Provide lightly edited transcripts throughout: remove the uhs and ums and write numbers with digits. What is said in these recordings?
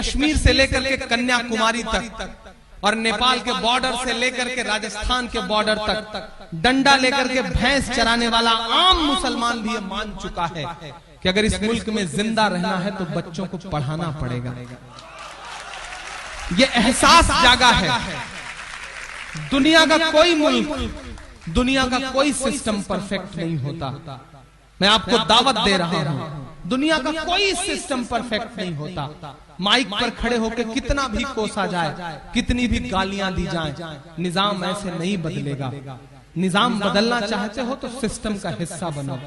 कश्मीर से लेकर के कन्याकुमारी तक और नेपाल के बॉर्डर से लेकर के राजस्थान के बॉर्डर तक डंडा लेकर के भैंस चराने वाला आम मुसलमान भी ये मान चुका है कि अगर इस मुल्क में जिंदा रहना है तो बच्चों को पढ़ाना पड़ेगा। ये एहसास जागा है। दुनिया का कोई मुल्क, दुनिया का कोई सिस्टम परफेक्ट नहीं होता। मैं आपको दावत दे रहा हूं, दुनिया का कोई सिस्टम परफेक्ट नहीं होता। माइक पर खड़े होकर कितना भी कोसा जाए, कितनी भी गालियां दी जाएं, निजाम ऐसे नहीं बदलेगा। निजाम बदलना चाहते हो तो सिस्टम का हिस्सा बनो।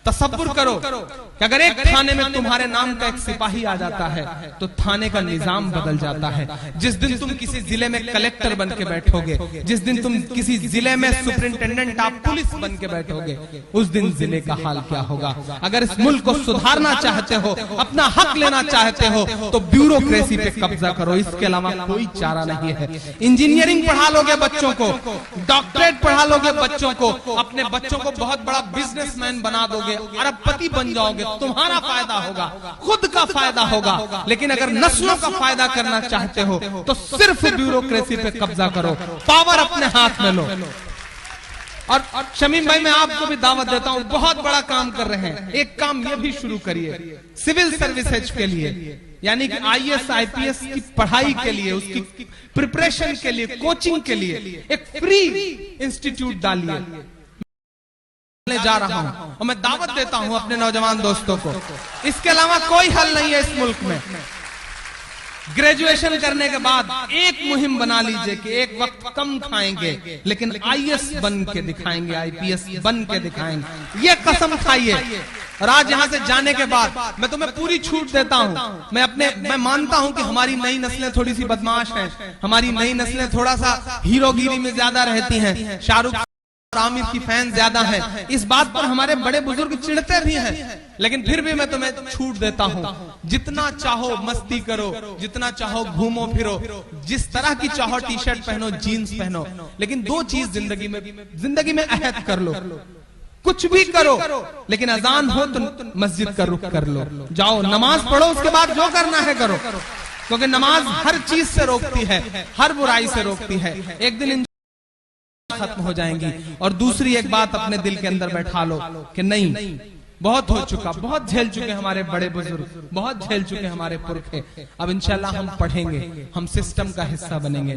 तसव्वुर करो कि अगर एक थाने में तुम्हारे नाम का एक सिपाही आ जाता है तो थाने का निजाम बदल जाता है। जिस दिन तुम किसी जिले में कलेक्टर बन के बैठोगे, जिस दिन तुम किसी जिले में सुपरिंटेंडेंट ऑफ पुलिस बन के बैठोगे, उस दिन जिले का हाल क्या होगा। अगर इस मुल्क को सुधारना चाहते हो, अपना हक लेना चाहते हो तो ब्यूरोक्रेसी पे कब्जा करो, इसके अलावा कोई चारा नहीं है। इंजीनियरिंग पढ़ा लोगे बच्चों को, डॉक्टरेट पढ़ा लोगे बच्चों को, अपने बच्चों को बहुत बड़ा बिजनेसमैन बना दोगे, अरबपति बन जाओगे, तुम्हारा फायदा होगा, खुद का फायदा होगा। लेकिन अगर नस्लों का फायदा करना चाहते हो तो सिर्फ ब्यूरोक्रेसी पे कब्जा करो, पावर अपने हाथ में लो। और शमीम भाई, मैं आपको भी दावत देता हूं, बहुत बड़ा काम कर रहे हैं। एक काम ये भी शुरू करिए सिविल सर्विसेज के लिए, यानी कि IAS IPS की पढ़ाई के लिए, उसकी प्रिपरेशन के लिए, कोचिंग के लिए एक फ्री इंस्टीट्यूट डालिए। जा रहा हूं और मैं दावत देता हूं अपने नौजवान दोस्तों को, इसके अलावा कोई हल नहीं है इस मुल्क में। ग्रेजुएशन करने के बाद एक मुहिम बना लीजिए कि एक वक्त कम खाएंगे लेकिन IAS बन के दिखाएंगे, IPS बन के दिखाएंगे। ये कसम खाइए। और आज यहां से जाने के बाद मैं तुम्हें पूरी छूट देता हूं। मैं मानता हूं कि हमारी नई नस्लें थोड़ी सी बदमाश हैं, हमारी नई नस्लें थोड़ा सा हीरोगिरी में ज्यादा रहती हैं, शाहरुख आमिर की फैन ज्यादा है, इस बात पर हमारे बड़े बुजुर्ग चिढ़ते भी हैं। लेकिन फिर भी मैं तुम्हें छूट देता हूं, जितना चाहो मस्ती करो, जितना चाहो घूमो फिरो, जिस तरह की चाहो टी शर्ट पहनो, जीन्स पहनो, लेकिन दो चीज जिंदगी में अहद कर लो। कुछ भी करो लेकिन अजान हो तो मस्जिद का रुख कर लो, जाओ नमाज पढ़ो, उसके बाद जो करना है करो, क्योंकि नमाज हर चीज से रोकती है, हर बुराई से रोकती है। एक दिन खत्म हो जाएंगी। और दूसरी एक बात अपने दिल के अंदर बैठा लो कि नहीं, बहुत हो चुका, बहुत झेल चुके हमारे बड़े बुजुर्ग, बहुत झेल चुके हमारे पुरखे। अब इंशाल्लाह हम पढ़ेंगे, हम सिस्टम का हिस्सा बनेंगे।